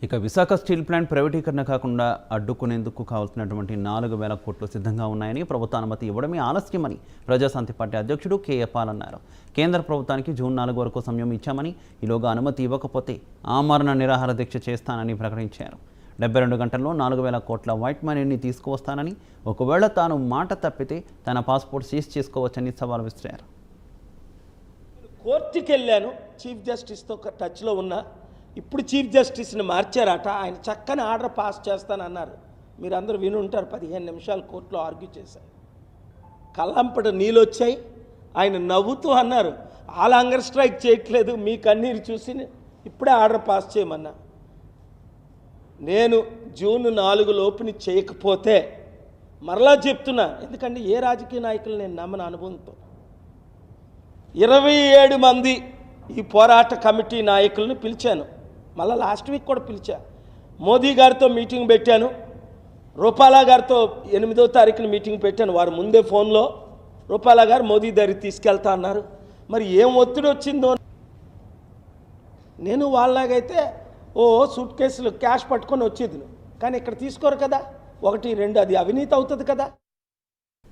ఇక Visakha steel plant ప్రైవేటీకరణ కాకుండా అడ్డుకునేందుకు కావాల్సినటువంటి 4,000 కోట్లు సిద్ధంగా ఉన్నాయని ప్రభుత్వ అనుమతి ఇవ్వడమే ఆలస్యమని ప్రజాశాంతి పార్టీ అధ్యక్షుడు కేఏ పాల్ అన్నారు. కేంద్ర ప్రభుత్వానికి జూన్ 4 వరకు సమయం ఇచ్చామని, ఈలోగా అనుమతి ఇవ్వకపోతే ఆమరణ నిరాహార దీక్ష చేస్తానని ప్రకటించారు. 72 గంటల్లో 4,000 కోట్ల వైట్ మనీని తీసుకువస్తానని, ఒకవేళ తాను మాట తప్పితే తన పాస్పోర్ట్ సీజ్ చేసుకోవచ్చని సవాల్ విసిరారు. కోర్టుకి వెళ్ళాను, చీఫ్ జస్టిస్తో టచ్లో ఉన్నా. ఇప్పుడు చీఫ్ జస్టిస్ని మార్చారట. ఆయన చక్కని ఆర్డర్ పాస్ చేస్తానన్నారు. మీరు అందరూ విని ఉంటారు. 15 నిమిషాలు కోర్టులో ఆర్గ్యూ చేశారు. కళ్ళంపట నీళ్ళు వచ్చాయి. ఆయన నవ్వుతూ అన్నారు, ఆల్ హంగర్ స్ట్రైక్ చేయట్లేదు, మీ కన్నీరు చూసి ఇప్పుడే ఆర్డర్ పాస్ చేయమన్నా. నేను జూన్ 4 లోపుని చేయకపోతే మరలా చెప్తున్నా, ఎందుకంటే ఏ రాజకీయ నాయకులు నేను నమ్మని అనుభవంతో 27 మంది ఈ పోరాట కమిటీ నాయకులను పిలిచాను. మళ్ళీ లాస్ట్ వీక్ కూడా పిలిచా. మోదీ గారితో మీటింగ్ పెట్టాను. రూపాలా గారితో 8వ తారీఖున మీటింగ్ పెట్టాను. వారు ముందే ఫోన్లో రూపాలా గారు మోదీ దగ్గరికి తీసుకెళ్తా అన్నారు. మరి ఏం ఒత్తిడి వచ్చిందో. నేను వాళ్ళలాగైతే సూట్ కేసులు క్యాష్ పట్టుకొని వచ్చేది, కానీ ఇక్కడ తీసుకోరు కదా. 1, 2 అది అవినీతి అవుతుంది కదా.